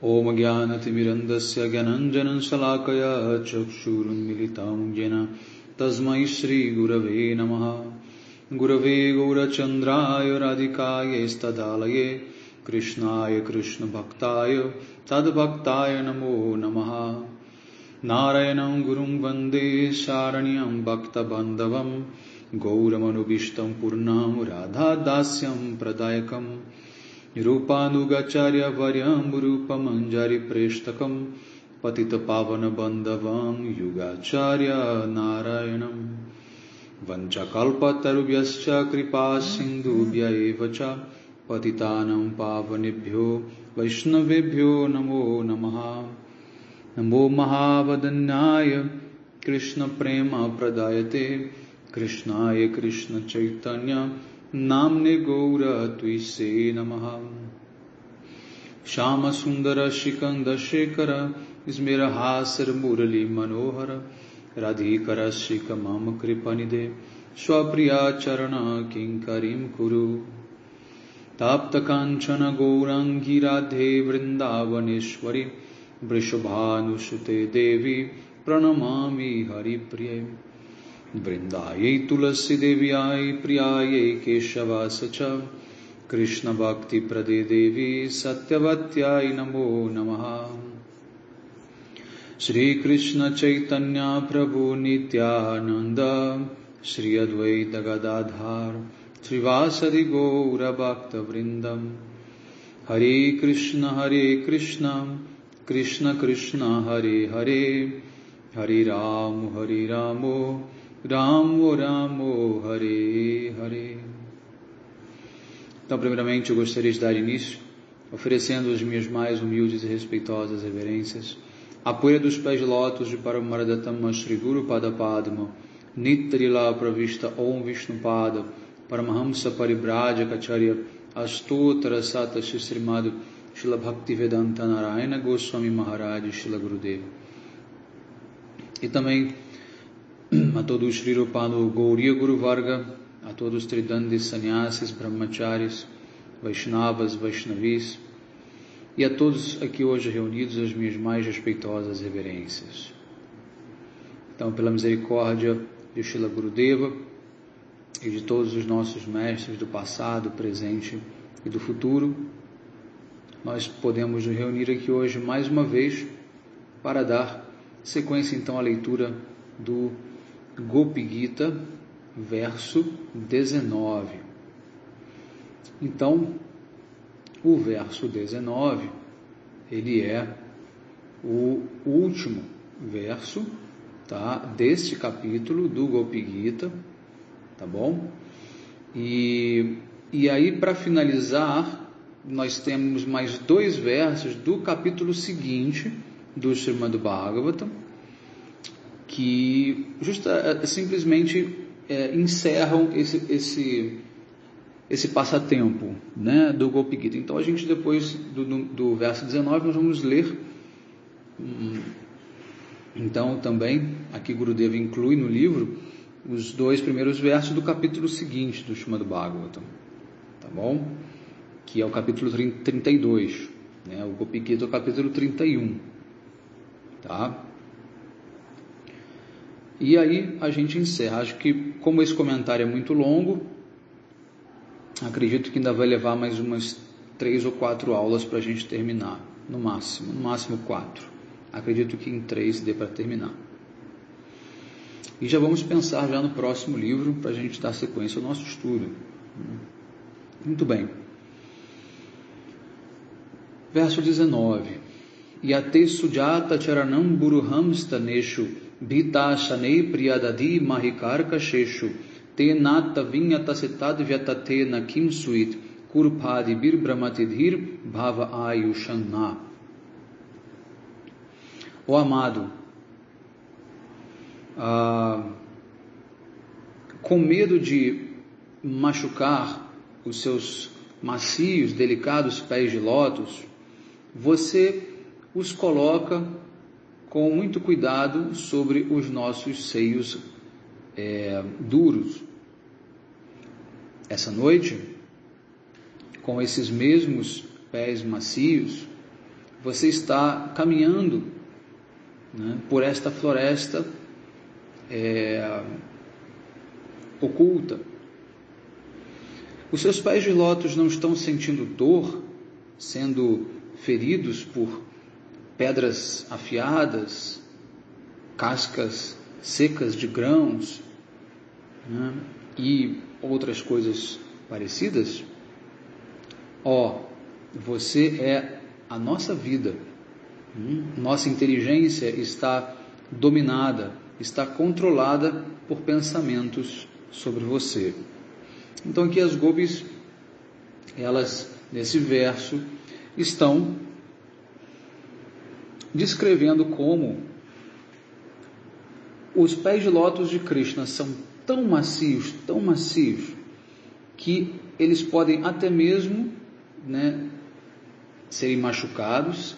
Om Jnanatimirandasya Gyananjanan Shalakaya Chakshurunmilitam Jena Tasmai Shri Gurave Namaha. Gurave Gaurachandraya Radhikaya Stadalaye Krishnaya Krishna Bhaktaya Tadbhaktaya Namo Namaha. Narayanam Gurum Vande Sharanyam Bhakta Bandhavam Gauramanubhishtam Purnam Radha Dasyam Pradayakam Rupanugacharya Varyam Rupamanjari Preshtakam Patita Pavana Bandhavam Yugacharya Narayanam Vanchakalpa Tarubhyascha Kripa Sindhubhya Evacha Patitanam Pavanebhyo Vaishnavebhyo Namo Namaha. Namo Mahavadanyaya Krishna Prema Pradayate Krishnaya Krishna Chaitanya Namne Gaura Tuise Namaha. Shama Sundara Shikanda Shekara Ismera Hasar Murali Manohara Radhikara Shika Mama Kripanide Swapriya Charana Kinkarim Kuru Tapta Kanchana Gaurangi Radhe Vrindavaneshwari Vrishabhanusute Devi Pranamami Hari Priya Vrindayai Tulasi Devyai Priyayai Keshavasacha Krishna Bhakti Prade Devi Satyavatyai Namo Namaha. Shri Krishna Chaitanya Prabhu Nityananda Shri Advaita Gadadhar Srivasadi Gaura Bhakta Vrindam. Hare Krishna Krishna Krishna Hare Hare Hare Ramo Ramo Ramo Hare Hare. Então, primeiramente, eu gostaria de dar início oferecendo as minhas mais humildes e respeitosas reverências à poeira dos pés de lótus de Paramaradattama Shri Guru Pada Padma Nitrila Pravista Om Vishnupada Paramahamsa Paribrajacacharya Astottara Sata Srimad Srila Bhaktivedanta Narayana Goswami Maharaj Srila Gurudeva. E também a todos os Sri Rupano Gauriya Guru Varga, a todos os Tridandis Sannyasis, Brahmacharis, Vaishnavas, Vaishnavis, e a todos aqui hoje reunidos as minhas mais respeitosas reverências. Então, pela misericórdia de Srila Gurudeva e de todos os nossos mestres do passado, presente e do futuro, nós podemos nos reunir aqui hoje mais uma vez para dar sequência então à leitura do Gopi Gita, verso 19. Então, o verso 19, ele é o último verso, tá, deste capítulo do Gopi Gita, tá bom? E aí, para finalizar, nós temos mais 2 versos do capítulo seguinte do Srimad Bhagavatam, que simplesmente encerram esse passatempo, né, do Gopi Gita. Então, a gente depois do verso 19, nós vamos ler, então também, aqui Gurudeva inclui no livro, os 2 primeiros versos do capítulo seguinte do Srimad Bhagavatam, tá bom? Que é o capítulo 32, né? O Gopi Gita é o capítulo 31, tá? E aí a gente encerra. Acho que, como esse comentário é muito longo, acredito que ainda vai levar mais umas 3 ou 4 aulas para a gente terminar, no máximo 4. Acredito que em 3 dê para terminar. E já vamos pensar já no próximo livro para a gente dar sequência ao nosso estudo. Muito bem. Verso 19. Yate sujata charanam buruham staneshu bhita shanei priyadadi mahikarka sheshu te nata vinyata setad vyatate nakim suit kurpadi bir brahmatidhir bhava ayushanna. O amado, com medo de machucar os seus macios, delicados pés de lótus, você os coloca com muito cuidado sobre os nossos seios duros. Essa noite, com esses mesmos pés macios, você está caminhando, né, por esta floresta oculta. Os seus pés de lótus não estão sentindo dor, sendo feridos por pedras afiadas, cascas secas de grãos, né, e outras coisas parecidas? Você é a nossa vida. Nossa inteligência está dominada, está controlada por pensamentos sobre você. Então aqui as gopis, elas, nesse verso, estão descrevendo como os pés de lótus de Krishna são tão macios, que eles podem até mesmo, né, serem machucados,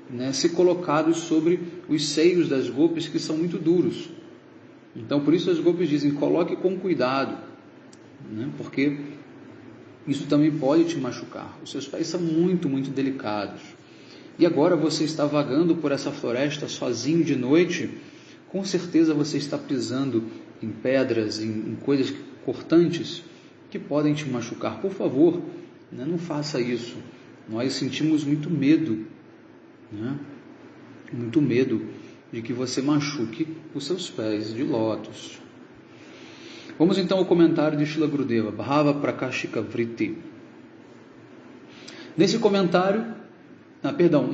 né, se colocados sobre os seios das gopis, que são muito duros. Então por isso as gopis dizem, coloque com cuidado, né, porque isso também pode te machucar. Os seus pés são muito delicados. E agora você está vagando por essa floresta sozinho de noite, com certeza você está pisando em pedras, em coisas cortantes que podem te machucar. Por favor, né, não faça isso. Nós sentimos muito medo, né, muito medo de que você machuque os seus pés de lótus. Vamos então ao comentário de Srila Gurudeva, Bhava Prakashika Vritti. Nesse comentário,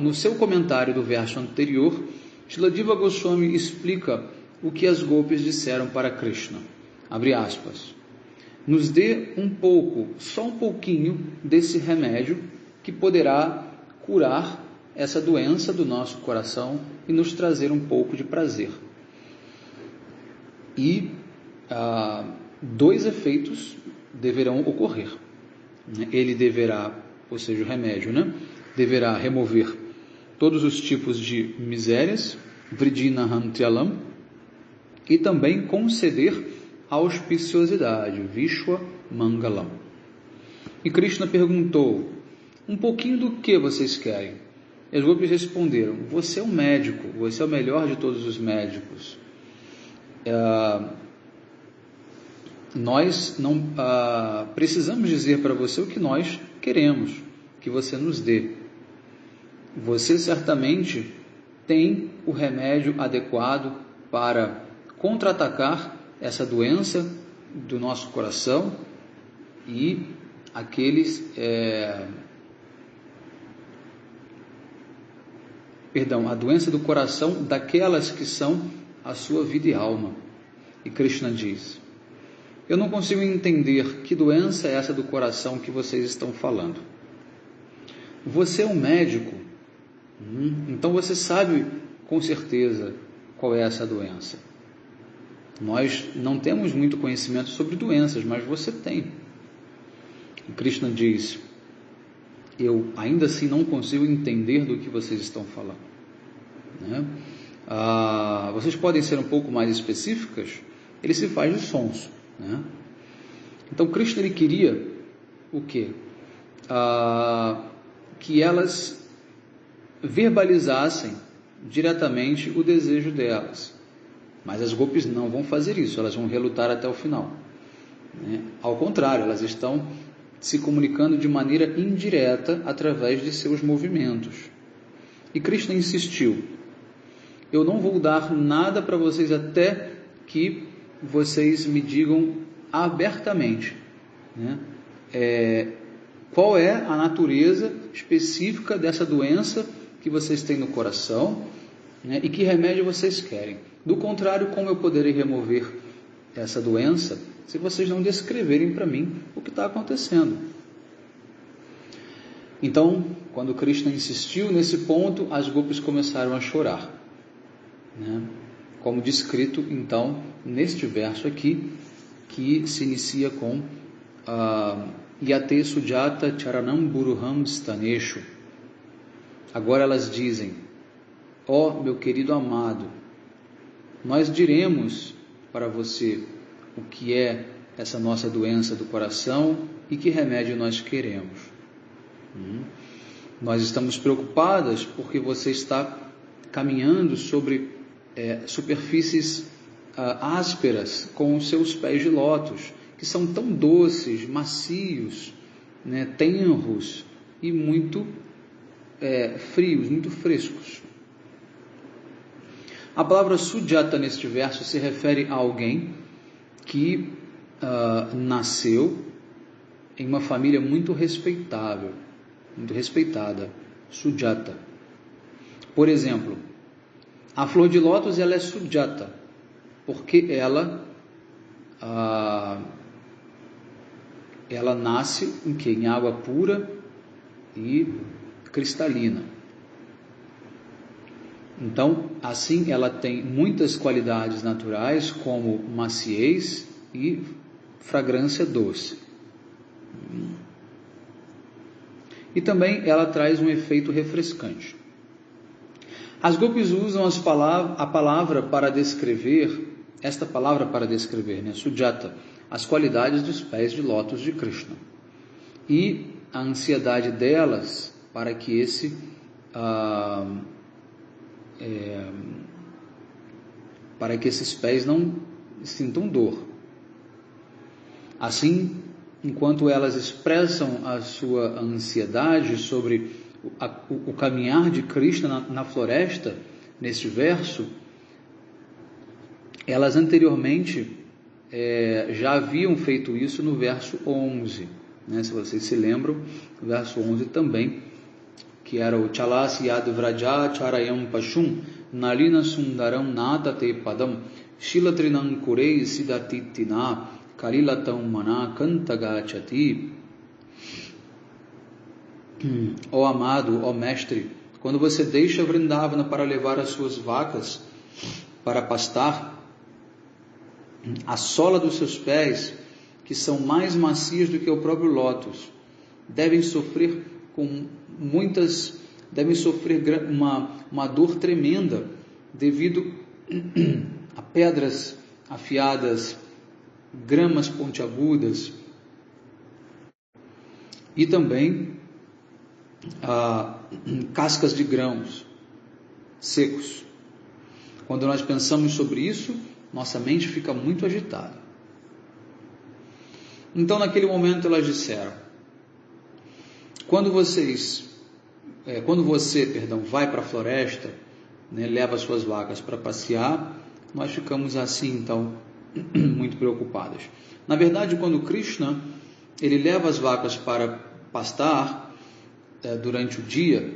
no seu comentário do verso anterior, Srila Jiva Goswami explica o que as gopis disseram para Krishna. Abre aspas. Nos dê um pouco, só um pouquinho desse remédio que poderá curar essa doença do nosso coração e nos trazer um pouco de prazer. E dois efeitos deverão ocorrer. Ele deverá, ou seja, o remédio, né, deverá remover todos os tipos de misérias, Vrijinahantryalam, e também conceder auspiciosidade, Vishwa Mangalam. E Krishna perguntou, um pouquinho do que vocês querem? E as gopis responderam, você é um médico, você é o melhor de todos os médicos. Nós não precisamos dizer para você o que nós queremos que você nos dê. Você certamente tem o remédio adequado para contra-atacar essa doença do nosso coração e a doença do coração daquelas que são a sua vida e alma. E Krishna diz, eu não consigo entender que doença é essa do coração que vocês estão falando. Você é um médico, então você sabe com certeza qual é essa doença. Nós não temos muito conhecimento sobre doenças, mas você tem. E Krishna diz, eu ainda assim não consigo entender do que vocês estão falando. Né? Vocês podem ser um pouco mais específicas? Ele se faz de sonso. Né? Então Krishna, ele queria o quê? Que elas verbalizassem diretamente o desejo delas. Mas as gopis não vão fazer isso, elas vão relutar até o final. Né? Ao contrário, elas estão se comunicando de maneira indireta através de seus movimentos. E Krishna insistiu, eu não vou dar nada para vocês até que vocês me digam abertamente, né, qual é a natureza específica dessa doença que vocês têm no coração, né, e que remédio vocês querem. Do contrário, como eu poderei remover essa doença se vocês não descreverem para mim o que está acontecendo? Então, quando Krishna insistiu nesse ponto, as gopis começaram a chorar, né? Como descrito, então, neste verso aqui, que se inicia com Yate Sujata Charanam Buruham Staneshu. Agora elas dizem, meu querido amado, nós diremos para você o que é essa nossa doença do coração e que remédio nós queremos. Nós estamos preocupadas porque você está caminhando sobre superfícies ásperas com os seus pés de lótus, que são tão doces, macios, né, tenros e muito frios, muito frescos. A palavra sujata neste verso se refere a alguém que nasceu em uma família muito respeitável, muito respeitada, sujata. Por exemplo, a flor de lótus ela é sujata, porque ela nasce em água pura e cristalina. Então, assim ela tem muitas qualidades naturais, como maciez e fragrância doce. E também ela traz um efeito refrescante. As Gopis usam a palavra para descrever, né, Sujata, as qualidades dos pés de lótus de Krishna. E a ansiedade delas para que esses pés não sintam dor. Assim, enquanto elas expressam a sua ansiedade sobre o caminhar de Krishna na floresta, neste verso, elas anteriormente já haviam feito isso no verso 11, né? Se vocês se lembram, o verso 11 também, que era o Chalasi Yad Vraja Charayam Pashum Nalina Sundaram Natate Padam Shilatrinam Kurei Sidatitina Kalilatam Mana Kantagachati. Ó amado, ó mestre, quando você deixa Vrindavana para levar as suas vacas para pastar, a sola dos seus pés, que são mais macias do que o próprio lótus, devem sofrer uma dor tremenda devido a pedras afiadas, gramas pontiagudas e também cascas de grãos secos. Quando nós pensamos sobre isso, nossa mente fica muito agitada. Então, naquele momento, elas disseram: quando você vai para a floresta, né, leva as suas vacas para passear, nós ficamos assim, então, muito preocupadas. Na verdade, quando Krishna ele leva as vacas para pastar durante o dia,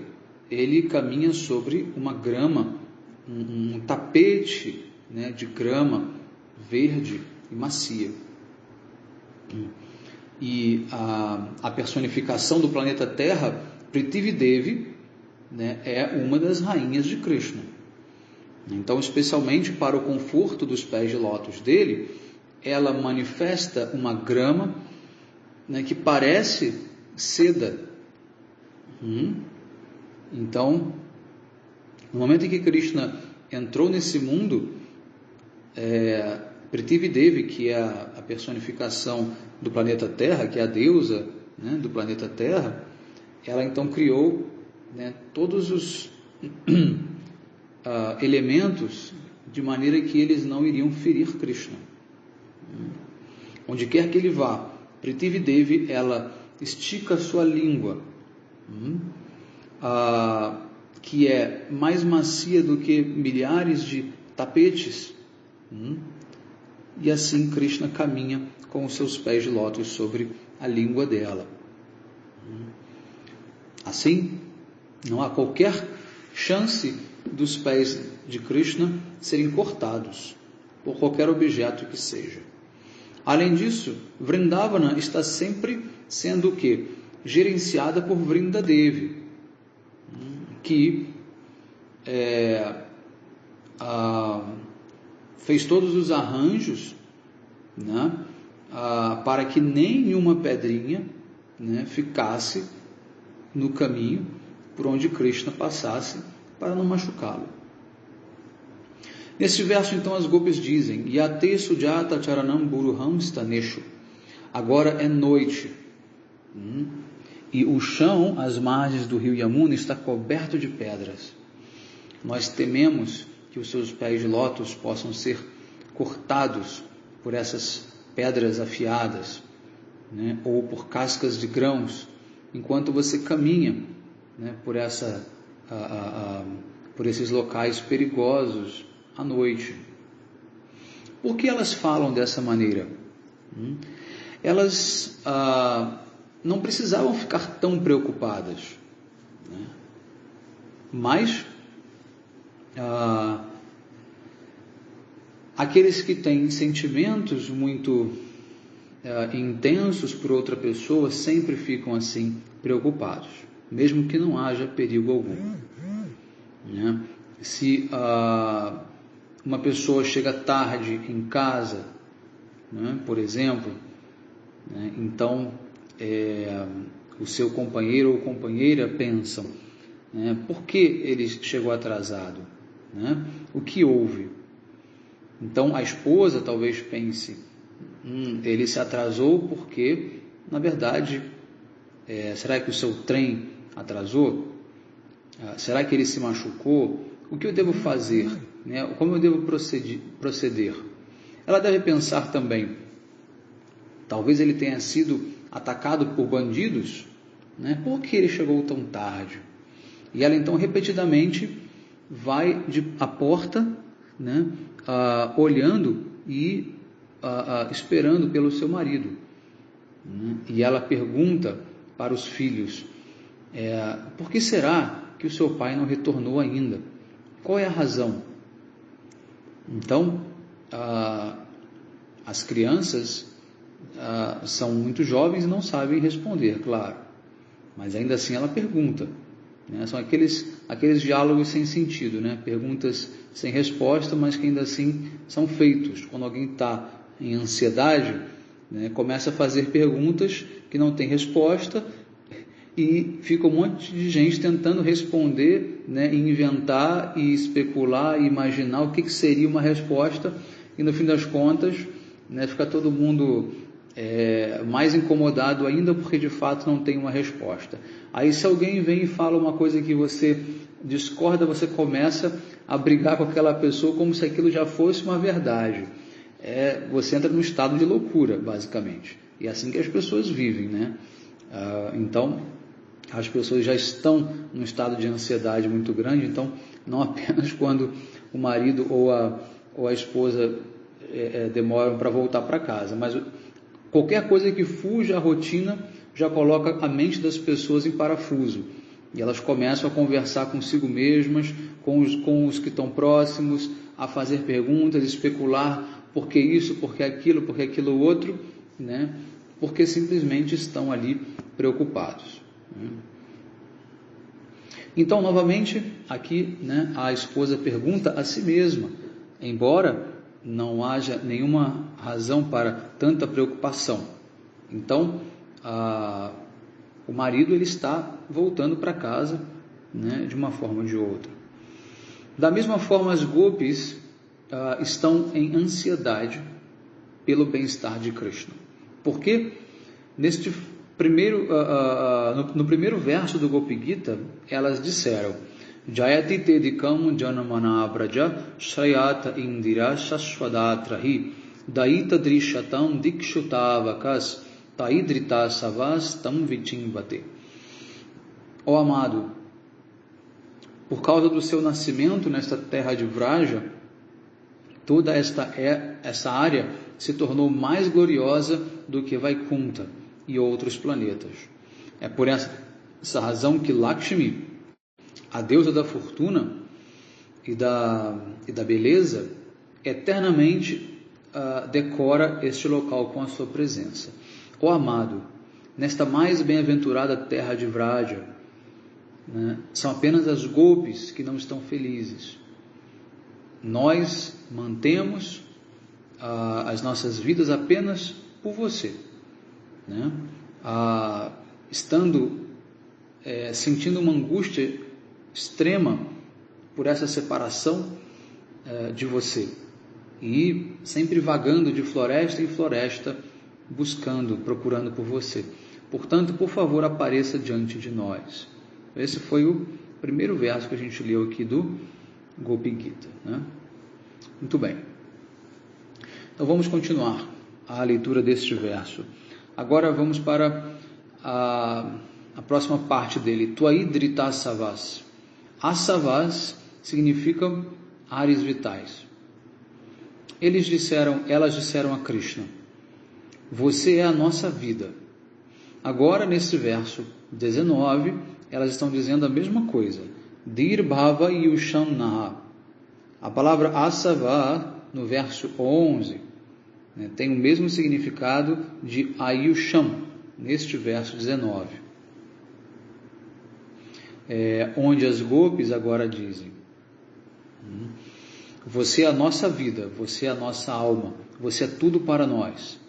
ele caminha sobre uma grama, um tapete, né, de grama verde e macia. E a personificação do planeta Terra, Prithvi Devi, né, é uma das rainhas de Krishna. Então, especialmente para o conforto dos pés de lótus dele, ela manifesta uma grama, né, que parece seda. Então, no momento em que Krishna entrou nesse mundo, Prithvi Devi, que é a personificação do planeta Terra, que é a deusa, né, do planeta Terra, ela então criou, né, todos os elementos de maneira que eles não iriam ferir Krishna. Onde quer que ele vá, Prithvi Devi, ela estica a sua língua, que é mais macia do que milhares de tapetes, e assim Krishna caminha com os seus pés de lótus sobre a língua dela. Assim, não há qualquer chance dos pés de Krishna serem cortados por qualquer objeto que seja. Além disso, Vrindavana está sempre sendo o quê? Gerenciada por Vrindadevi, que fez todos os arranjos, né, para que nenhuma pedrinha, né, ficasse no caminho por onde Krishna passasse, para não machucá-lo. Neste verso, então, as Gopis dizem: Yate Sujata Charanam Buruham Staneshu. Agora é noite. e o chão às margens do rio Yamuna está coberto de pedras. Nós tememos que os seus pés de lótus possam ser cortados por essas pedras afiadas, né, ou por cascas de grãos, enquanto você caminha, né, por esses locais perigosos à noite. Por que elas falam dessa maneira? Elas não precisavam ficar tão preocupadas, né? Mas aqueles que têm sentimentos muito intensos por outra pessoa sempre ficam assim preocupados, mesmo que não haja perigo algum, né? Se uma pessoa chega tarde em casa, né, por exemplo, né, então o seu companheiro ou companheira pensam, né, por que ele chegou atrasado, né? O que houve? Então a esposa talvez pense, ele se atrasou porque, na verdade, será que o seu trem atrasou? Será que ele se machucou? O que eu devo fazer, né? Como eu devo proceder? Ela deve pensar também, talvez ele tenha sido atacado por bandidos, né? Por que ele chegou tão tarde? E ela então repetidamente vai à porta, né? Olhando e esperando pelo seu marido, né? E ela pergunta para os filhos, por que será que o seu pai não retornou ainda? Qual é a razão? Então, as crianças são muito jovens e não sabem responder, claro, mas ainda assim ela pergunta, né? São aqueles diálogos sem sentido, né? Perguntas sem resposta, mas que ainda assim são feitos. Quando alguém está em ansiedade, né, começa a fazer perguntas que não tem resposta, e fica um monte de gente tentando responder, né, inventar e especular e imaginar o que seria uma resposta, e no fim das contas, né, fica todo mundo mais incomodado ainda porque de fato não tem uma resposta. Aí se alguém vem e fala uma coisa que você discorda, você começa a brigar com aquela pessoa como se aquilo já fosse uma verdade. Você entra num estado de loucura, basicamente. E é assim que as pessoas vivem, né? Então, as pessoas já estão num estado de ansiedade muito grande, então não apenas quando o marido ou a esposa demoram para voltar para casa, mas qualquer coisa que fuja à rotina já coloca a mente das pessoas em parafuso, e elas começam a conversar consigo mesmas, com os que estão próximos, a fazer perguntas, especular por que isso, por que aquilo outro, né? Porque simplesmente estão ali preocupados. Então, novamente, aqui, né, a esposa pergunta a si mesma, embora não haja nenhuma razão para tanta preocupação. Então, o marido ele está voltando para casa, né, de uma forma ou de outra. Da mesma forma, as gopis estão em ansiedade pelo bem-estar de Krishna. Porque neste no primeiro verso do Gopi Gita, elas disseram: Jayati Tedikam Janamana Braja Shrayata Indira Shashwadatrahi Daita Drishatam Dikshutavakas Taidrita Savas Tam Vichimbate. Ó amado, por causa do seu nascimento nesta terra de Vraja, toda essa área se tornou mais gloriosa do que Vaikunta e outros planetas. É por essa razão que Lakshmi, a deusa da fortuna e da beleza, eternamente decora este local com a sua presença. Ó amado, nesta mais bem-aventurada terra de Vraja, né, são apenas as gopis que não estão felizes. Nós mantemos as nossas vidas apenas por você, né? Sentindo uma angústia extrema por essa separação de você, e sempre vagando de floresta em floresta, procurando por você. Portanto, por favor, apareça diante de nós. Esse foi o primeiro verso que a gente leu aqui do Gopi Gita, né? Muito bem. Então vamos continuar a leitura deste verso. Agora vamos para a próxima parte dele. Tvaidrita savas. Asavas significa ares vitais. Elas disseram a Krishna: você é a nossa vida. Agora, nesse verso 19, elas estão dizendo a mesma coisa. Dirbhava yusham naha. A palavra asava, no verso 11, tem o mesmo significado de ayusham, neste verso 19. Onde as gopis agora dizem: você é a nossa vida, você é a nossa alma, você é tudo para nós.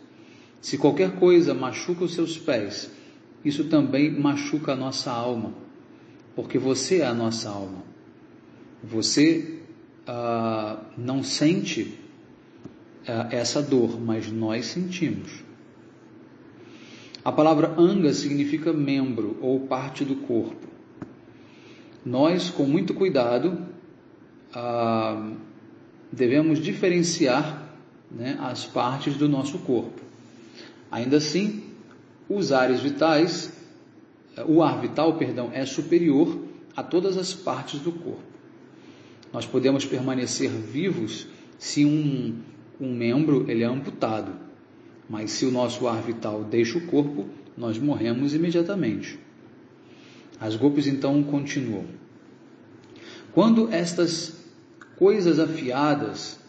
Se qualquer coisa machuca os seus pés, isso também machuca a nossa alma, porque você é a nossa alma. Você não sente essa dor, mas nós sentimos. A palavra anga significa membro ou parte do corpo. Nós, com muito cuidado, devemos diferenciar, as partes do nosso corpo. Ainda assim, os ares vitais, o ar vital, é superior a todas as partes do corpo. Nós podemos permanecer vivos se um membro ele é amputado, mas se o nosso ar vital deixa o corpo, nós morremos imediatamente. As gopis então continuam. Quando estas coisas afiadas,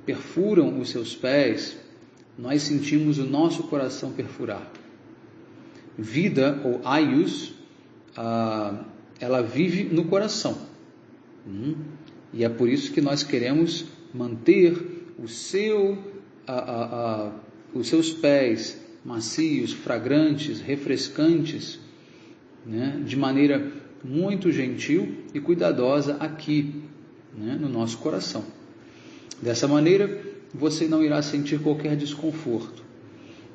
perfuram os seus pés, nós sentimos o nosso coração perfurar. Vida, ou ayus, ela vive no coração. E é por isso que nós queremos manter os seus pés macios, fragrantes, refrescantes, de maneira muito gentil e cuidadosa aqui, no nosso coração. Dessa maneira, você não irá sentir qualquer desconforto.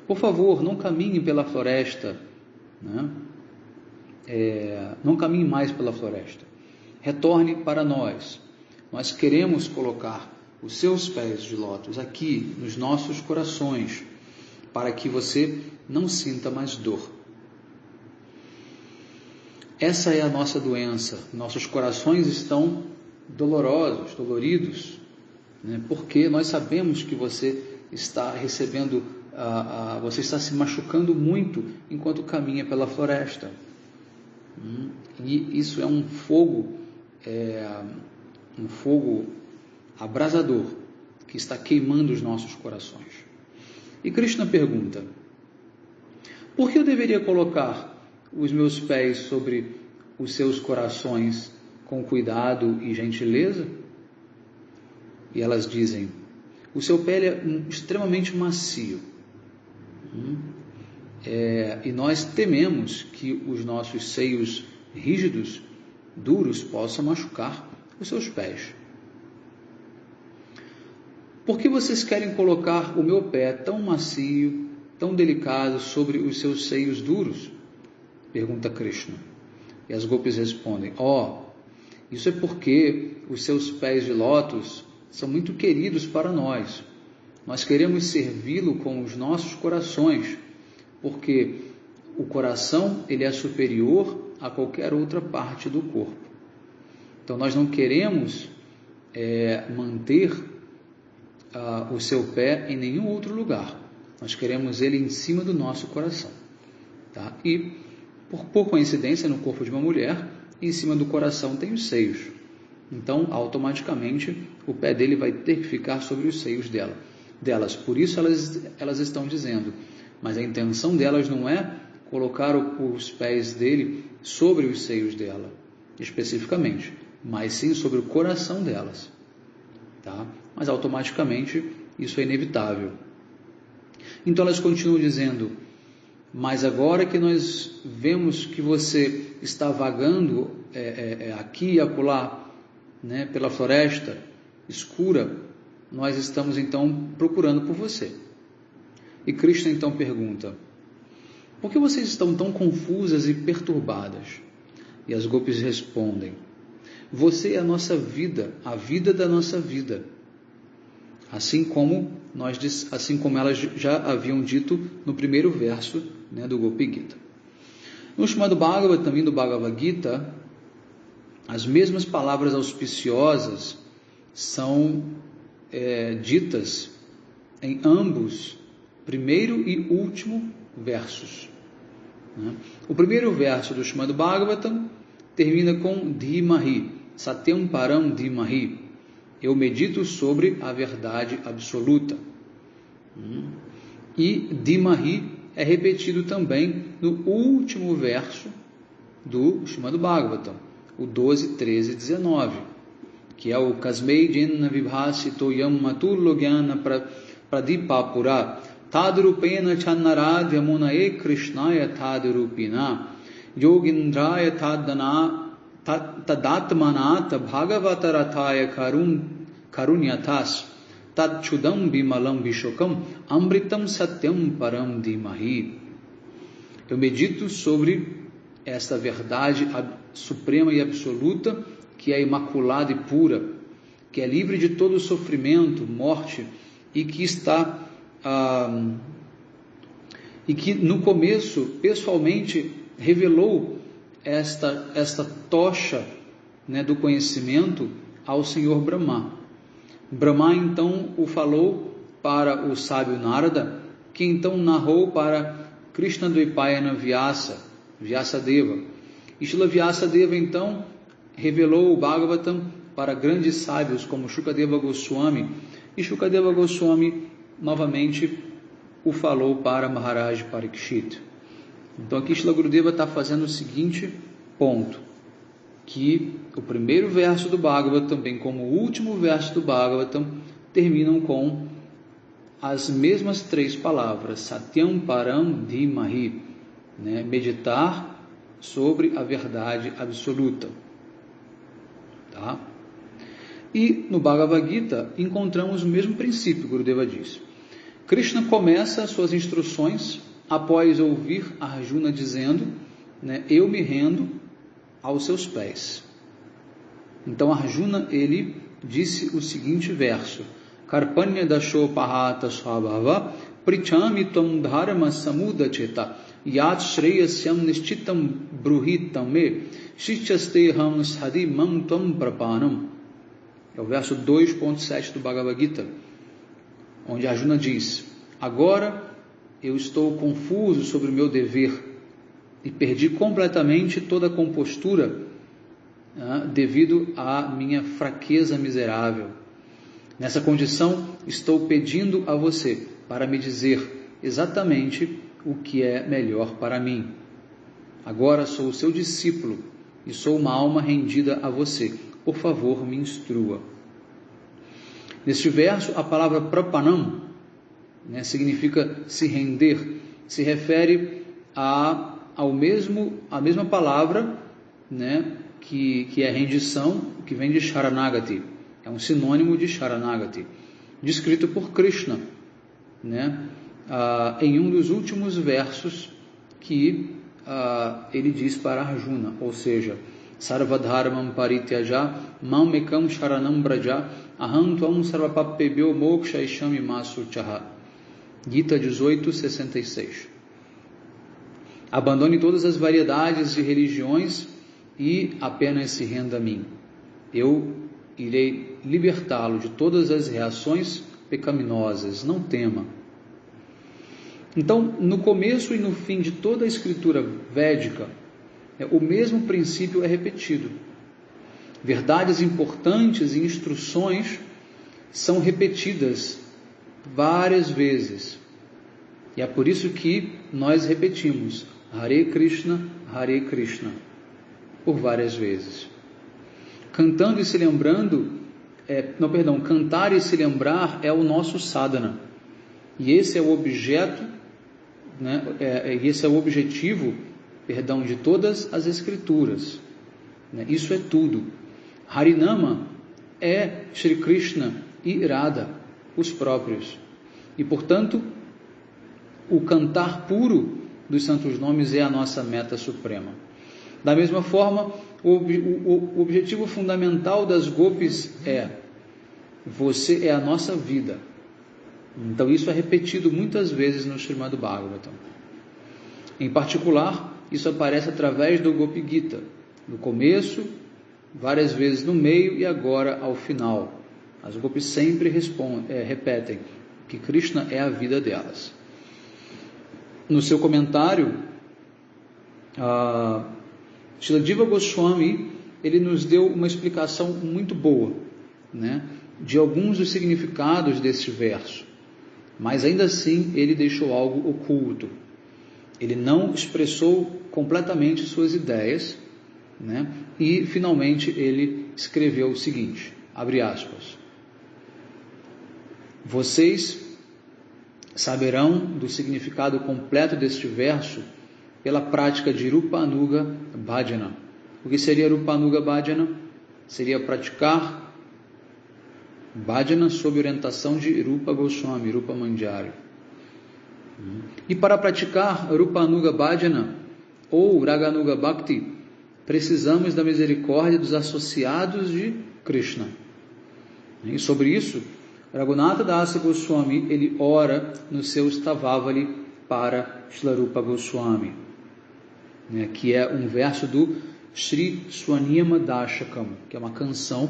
Por favor, não caminhe pela floresta, não caminhe mais pela floresta. Retorne para nós. Nós queremos colocar os seus pés de lótus aqui nos nossos corações, para que você não sinta mais dor. Essa é a nossa doença. Nossos corações estão doloridos, porque nós sabemos que você está recebendo, você está se machucando muito enquanto caminha pela floresta. E isso é um fogo abrasador que está queimando os nossos corações. E Krishna pergunta: por que eu deveria colocar os meus pés sobre os seus corações com cuidado e gentileza? E elas dizem: o seu pé é extremamente macio, e nós tememos que os nossos seios rígidos, duros, possam machucar os seus pés. Por que vocês querem colocar o meu pé tão macio, tão delicado sobre os seus seios duros? Pergunta Krishna. E as gopis respondem: isso é porque os seus pés de lótus são muito queridos para nós. Nós queremos servi-lo com os nossos corações, porque o coração ele é superior a qualquer outra parte do corpo. Então nós não queremos manter o seu pé em nenhum outro lugar. Nós queremos ele em cima do nosso coração. Tá? E, por coincidência, no corpo de uma mulher, em cima do coração tem os seios. Então, automaticamente, o pé dele vai ter que ficar sobre os seios delas. Por isso elas estão dizendo, mas a intenção delas não é colocar os pés dele sobre os seios dela, especificamente, mas sim sobre o coração delas. Tá? Mas automaticamente isso é inevitável. Então elas continuam dizendo: mas agora que nós vemos que você está vagando aqui e acolá, pela floresta escura, nós estamos então procurando por você. E Krishna então pergunta: por que vocês estão tão confusas e perturbadas? E as gopis respondem: você é a nossa vida, a vida da nossa vida. Assim como elas já haviam dito no primeiro verso, né, do Gopi Gita. No Srimad Bhagavatam, também do Bhagavad Gita, as mesmas palavras auspiciosas são ditas em ambos, primeiro e último versos. Né? O primeiro verso do Srimad Bhagavatam termina com Dhimahi, Satyam Param Dhimahi. Eu medito sobre a verdade absoluta. E Dhimahi é repetido também no último verso do Srimad Bhagavatam, o 12, 13 e 19, que é o Kasmei Jenna Vibhasito Yam Matullo Gyana Pradipapura Tadrupena Channaradhya Munae Krishnaya Tadrupina Yogindraya Tadatmanata Bhagavatarataya Karunyatas Tadchudam Bimalam Vishokam Amritam Satyam Param Dhimahi. Eu medito sobre esta verdade suprema e absoluta, que é imaculada e pura, que é livre de todo sofrimento, morte, e que está e que no começo pessoalmente revelou esta tocha, né, do conhecimento ao Senhor Brahma. Brahma então o falou para o sábio Narada, que então narrou para Krishna Dvaipayana Vyasadeva. E Srila Vyasadeva então revelou o Bhagavatam para grandes sábios como Shukadeva Goswami, e Shukadeva Goswami novamente o falou para Maharaj Parikshit. Então aqui Srila Gurudeva está fazendo o seguinte ponto, que o primeiro verso do Bhagavatam, bem como o último verso do Bhagavatam, terminam com as mesmas três palavras, Satyam Param Dhimahi, né? Meditar sobre a verdade absoluta. Tá? E no Bhagavad Gita encontramos o mesmo princípio, Gurudeva diz. Krishna começa as suas instruções após ouvir Arjuna dizendo, né, eu me rendo aos seus pés. Então Arjuna, ele disse o seguinte verso: Karpanya dasho pahata swabhava prichami tvam dharma samudacheta yat shreyasyam nishchitam bruhitam me shishyaste ham sadhi mam tvam prapanam. É o verso 2.7 do Bhagavad Gita, onde Arjuna diz: agora eu estou confuso sobre o meu dever e perdi completamente toda a compostura, devido à minha fraqueza miserável. Nessa condição, estou pedindo a você para me dizer exatamente o que é melhor para mim. Agora sou o seu discípulo e sou uma alma rendida a você. Por favor, me instrua. Neste verso, a palavra prapanam, né, significa se render, se refere à mesma palavra, né, que é rendição, que vem de Sharanagati. É um sinônimo de Sharanagati, descrito por Krishna, né, em um dos últimos versos que ele diz para Arjuna, ou seja, Sarvadharmam parityaja mam ekam sharanam braja aham tvam sarvapappebhyo moksha ishami masuchaha. Gita 18:66. Abandone todas as variedades de religiões e apenas se renda a mim. Eu irei libertá-lo de todas as reações pecaminosas. Não tema. Então, no começo e no fim de toda a escritura védica, o mesmo princípio é repetido. Verdades importantes e instruções são repetidas várias vezes. E é por isso que nós repetimos Hare Krishna, por várias vezes. Cantando e se lembrando, cantar e se lembrar é o nosso sadhana. E esse é o objeto, né, esse é o objetivo, de todas as escrituras. Né? Isso é tudo. Harinama é Shri Krishna e Radha, os próprios. E, portanto, o cantar puro dos santos nomes é a nossa meta suprema. Da mesma forma, o objetivo fundamental das gopis é: você é a nossa vida. Então isso é repetido muitas vezes no Srimad Bhagavatam. Em particular, isso aparece através do Gopi Gita, no começo, várias vezes no meio e agora ao final. As gopis sempre repetem que Krishna é a vida delas. No seu comentário, Srila Jiva Goswami, ele nos deu uma explicação muito boa, né, de alguns dos significados desse verso, mas ainda assim ele deixou algo oculto. Ele não expressou completamente suas ideias, né, e finalmente ele escreveu o seguinte, abre aspas: vocês saberão do significado completo deste verso pela prática de Rupanuga Bhajana. O que seria Rupanuga Bhajana? Seria praticar Bhajana sob orientação de Rupa Goswami, Rupa Manjari. E para praticar Rupanuga Bhajana ou Raganuga Bhakti, precisamos da misericórdia dos associados de Krishna. E sobre isso, Raghunatha Dasa Goswami, ele ora no seu Stavavali para Srila Rupa Goswami, né, que é um verso do Sri Swaniyama Dashakam, que é uma canção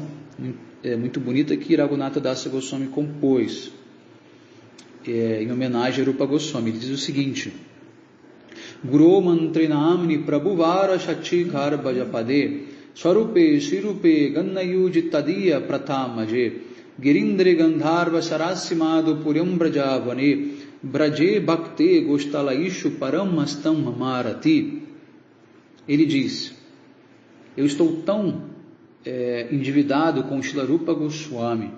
muito bonita que Raghunatha Dasa Goswami compôs em homenagem a Rupa Goswami. Ele diz o seguinte: Guru Mantrinamni Prabhuvara Shachikar Bhajapade Swarupe Shrirupe Gannayuji Tadiya Pratamaje Girindre Gandharva Sarasimado Puryam Brajavane Braje Bhakte Gostalaishu Paramastam Mamarati. Ele diz: eu estou tão endividado com Srila Rupa Goswami.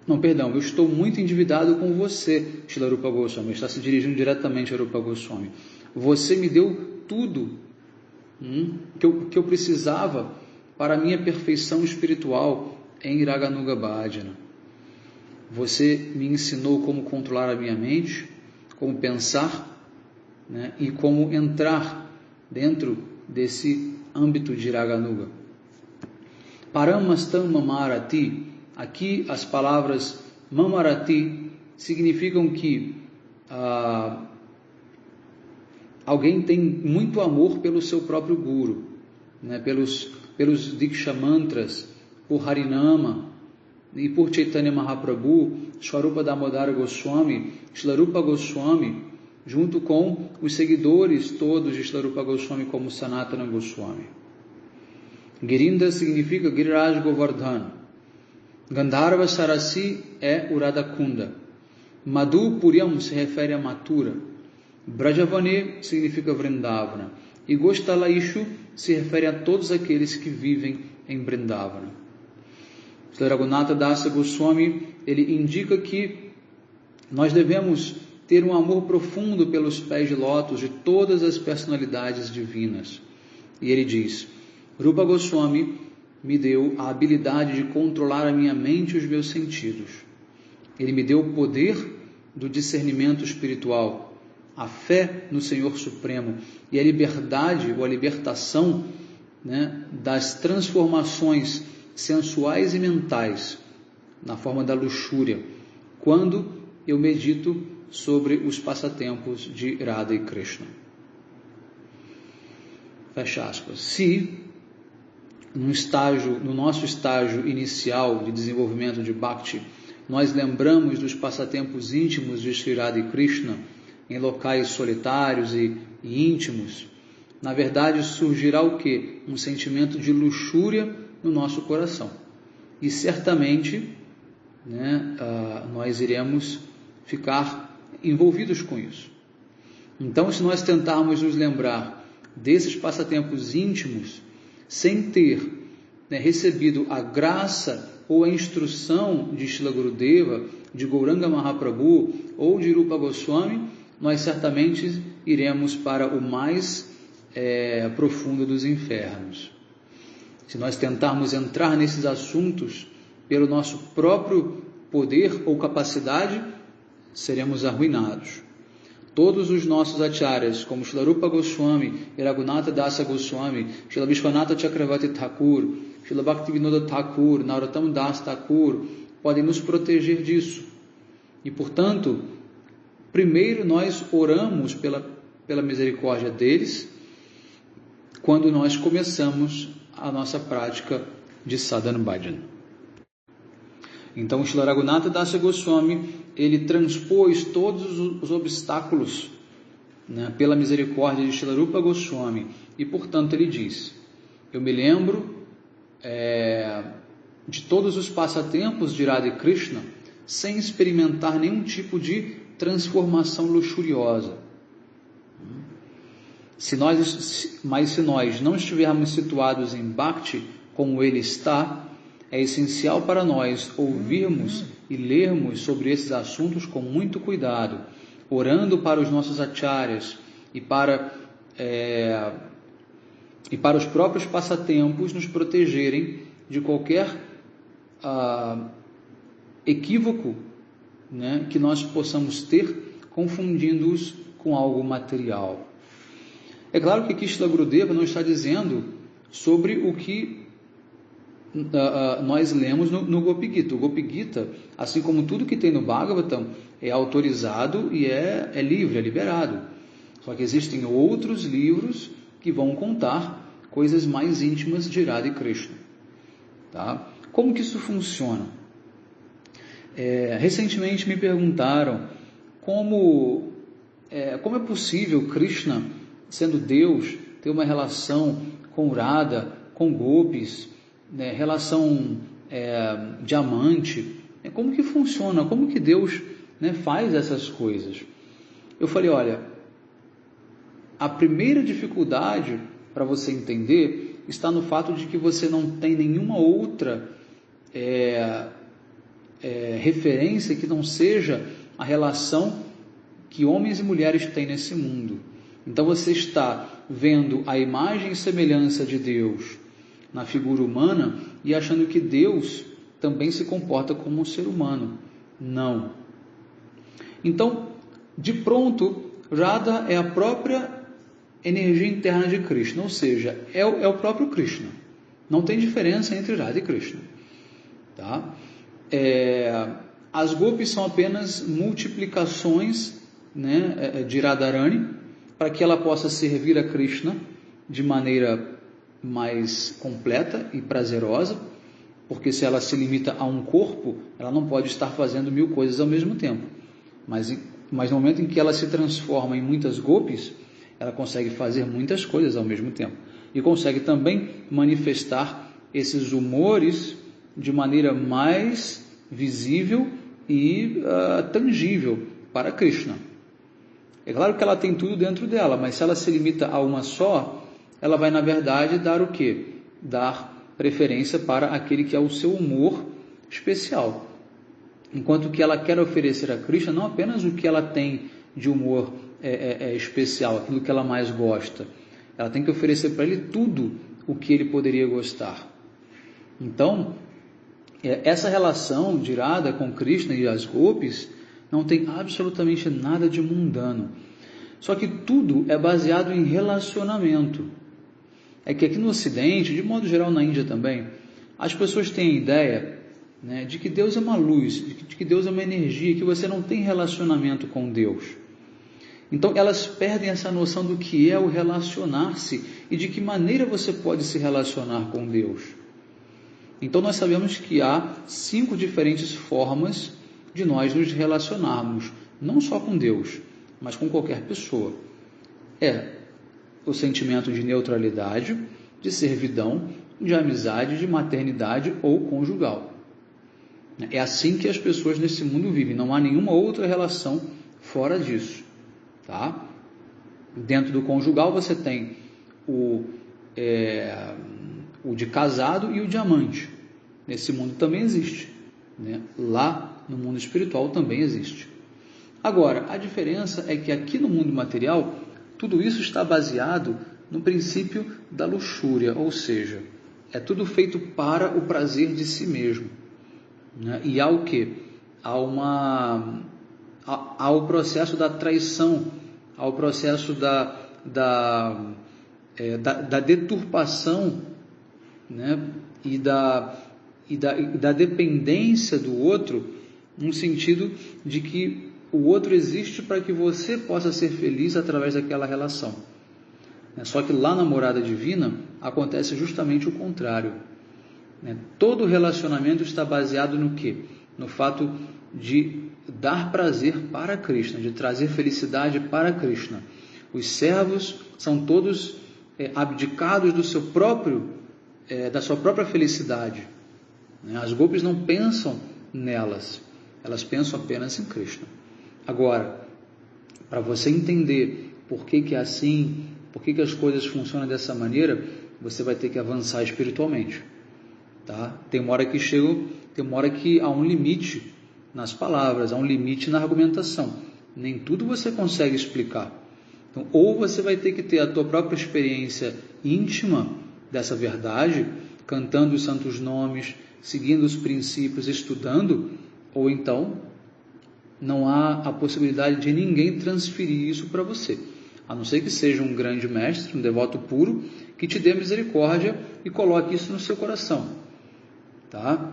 Eu estou muito endividado com você, Srila Rupa Goswami. Ele está se dirigindo diretamente a Rupa Goswami. Você me deu tudo que eu precisava para a minha perfeição espiritual em Raganuga Bhajana. Você me ensinou como controlar a minha mente, como pensar, né, e como entrar dentro desse âmbito de Raganuga. Paramastam Mamarati. Aqui as palavras Mamarati significam que alguém tem muito amor pelo seu próprio Guru, né, pelos Diksha Mantras, por Harinama e por Chaitanya Mahaprabhu, Swarupa Damodara Goswami, Srila Rupa Goswami, junto com os seguidores todos de Srila Rupa Goswami, como Sanatana Goswami. Girinda significa Giriraj Govardhan. Gandharva Sarasi é o Radhakunda. Madhu Puryam se refere a Mathura. Brajavane significa Vrindavana. E Gostalaishu se refere a todos aqueles que vivem em Vrindavana. Sri Raghunatha Dasa Goswami, ele indica que nós devemos ter um amor profundo pelos pés de lótus de todas as personalidades divinas. E ele diz: Rupa Goswami me deu a habilidade de controlar a minha mente e os meus sentidos. Ele me deu o poder do discernimento espiritual, a fé no Senhor Supremo e a liberdade ou a libertação, né, das transformações sensuais e mentais na forma da luxúria, quando eu medito sobre os passatempos de Radha e Krishna. Fecha aspas. Se no nosso estágio inicial de desenvolvimento de Bhakti, nós lembramos dos passatempos íntimos de Sri Radha e Krishna em locais solitários e íntimos, na verdade surgirá o quê? Um sentimento de luxúria no nosso coração. E certamente, né, nós iremos ficar envolvidos com isso. Então, se nós tentarmos nos lembrar desses passatempos íntimos, sem ter, né, recebido a graça ou a instrução de Srila Gurudeva, de Gauranga Mahaprabhu ou de Rupa Goswami, nós certamente iremos para o mais profundo dos infernos. Se nós tentarmos entrar nesses assuntos pelo nosso próprio poder ou capacidade, seremos arruinados. Todos os nossos acharyas, como Srila Rupa Goswami, Raghunatha Dasa Goswami, Srila Vishwanatha Chakravarti Thakur, Srila Bhaktivinoda Thakur, Narottam Das Thakur, podem nos proteger disso. E, portanto, primeiro nós oramos pela misericórdia deles, quando nós começamos a nossa prática de Sadhana Bhajan. Então, o Srila Raghunatha Dasa Goswami, ele transpôs todos os obstáculos, né, pela misericórdia de Srila Rupa Goswami, e, portanto, ele diz: eu me lembro de todos os passatempos de Radha Krishna, sem experimentar nenhum tipo de transformação luxuriosa. Mas se nós não estivermos situados em Bhakti como ele está, é essencial para nós ouvirmos e lermos sobre esses assuntos com muito cuidado, orando para os nossos acharyas e para os próprios passatempos nos protegerem de qualquer equívoco, né, que nós possamos ter, confundindo-os com algo material. É claro que aqui Srila Gurudeva não está dizendo sobre o que nós lemos no Gopi Gita. O Gopi Gita, assim como tudo que tem no Bhagavatam, é autorizado e é livre, é liberado. Só que existem outros livros que vão contar coisas mais íntimas de Radha e Krishna. Tá? Como que isso funciona? Recentemente me perguntaram como é possível Krishna, sendo Deus, ter uma relação com Radha, com Gopis, né, relação diamante. Como que funciona? Como que Deus, né, faz essas coisas? Eu falei, olha, a primeira dificuldade para você entender está no fato de que você não tem nenhuma outra referência que não seja a relação que homens e mulheres têm nesse mundo. Então você está vendo a imagem e semelhança de Deus na figura humana e achando que Deus também se comporta como um ser humano. Não. Então, de pronto, Radha é a própria energia interna de Krishna, ou seja, é o próprio Krishna. Não tem diferença entre Radha e Krishna. Tá? As Gopis são apenas multiplicações, né, de Radharani, para que ela possa servir a Krishna de maneira mais completa e prazerosa, porque se ela se limita a um corpo, ela não pode estar fazendo 1000 coisas ao mesmo tempo. Mas no momento em que ela se transforma em muitas Gopis, ela consegue fazer muitas coisas ao mesmo tempo. E consegue também manifestar esses humores de maneira mais visível e tangível para Krishna. É claro que ela tem tudo dentro dela, mas se ela se limita a uma só, ela vai, na verdade, dar o quê? Dar preferência para aquele que é o seu humor especial. Enquanto que ela quer oferecer a Krishna não apenas o que ela tem de humor especial, aquilo que ela mais gosta. Ela tem que oferecer para ele tudo o que ele poderia gostar. Então, essa relação de Radha com Krishna e as Gopis não tem absolutamente nada de mundano. Só que tudo é baseado em relacionamento. É que aqui no Ocidente, de modo geral na Índia também, as pessoas têm a ideia, né, de que Deus é uma luz, de que Deus é uma energia, que você não tem relacionamento com Deus. Então elas perdem essa noção do que é o relacionar-se e de que maneira você pode se relacionar com Deus. Então nós sabemos que há 5 diferentes formas de nós nos relacionarmos, não só com Deus, mas com qualquer pessoa. O sentimento de neutralidade, de servidão, de amizade, de maternidade ou conjugal. É assim que as pessoas nesse mundo vivem, não há nenhuma outra relação fora disso. Tá? Dentro do conjugal você tem o de casado e o de amante. Nesse mundo também existe, né? Lá no mundo espiritual também existe. Agora, a diferença é que aqui no mundo material, tudo isso está baseado no princípio da luxúria, ou seja, é tudo feito para o prazer de si mesmo, né? E há o quê? ao processo da traição, ao processo da deturpação, né? e da dependência do outro, no sentido de que o outro existe para que você possa ser feliz através daquela relação. Só que lá na morada divina acontece justamente o contrário. Todo relacionamento está baseado no quê? No fato de dar prazer para Krishna, de trazer felicidade para Krishna. Os servos são todos abdicados do seu próprio, da sua própria felicidade. As gopis não pensam nelas, elas pensam apenas em Krishna. Agora, para você entender por que é assim, por que as coisas funcionam dessa maneira, você vai ter que avançar espiritualmente. Tá? Tem uma hora que há um limite nas palavras, há um limite na argumentação. Nem tudo você consegue explicar. Então, ou você vai ter que ter a tua própria experiência íntima dessa verdade, cantando os santos nomes, seguindo os princípios, estudando, ou então não há a possibilidade de ninguém transferir isso para você, a não ser que seja um grande mestre, um devoto puro, que te dê misericórdia e coloque isso no seu coração. Tá?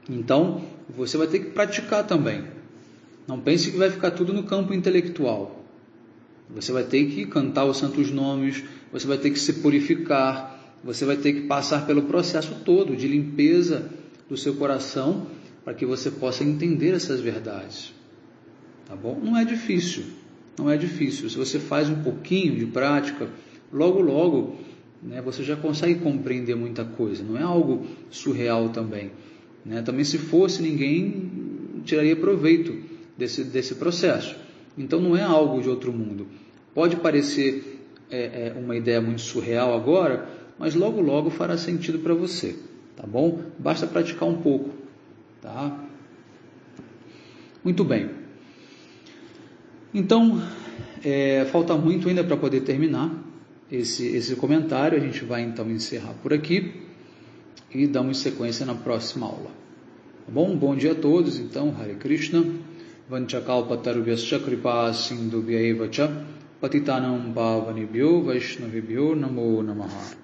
Então, você vai ter que praticar também. Não pense que vai ficar tudo no campo intelectual. Você vai ter que cantar os santos nomes, você vai ter que se purificar, você vai ter que passar pelo processo todo de limpeza do seu coração para que você possa entender essas verdades. Tá bom? Não é difícil. Se você faz um pouquinho de prática, logo, né, você já consegue compreender muita coisa. Não é algo surreal também. Né? Também se fosse, ninguém tiraria proveito desse processo. Então não é algo de outro mundo. Pode parecer uma ideia muito surreal agora, mas logo fará sentido para você. Tá bom? Basta praticar um pouco. Tá? Muito bem. Então, falta muito ainda para poder terminar esse comentário. A gente vai então encerrar por aqui e damos sequência na próxima aula. Tá bom? Bom dia a todos. Então, Hare Krishna. Vanchakalpatarubhyascha kripa sindhubhyaiva cha patitanam pavanebhyo vaishnavibhyo namo namaha.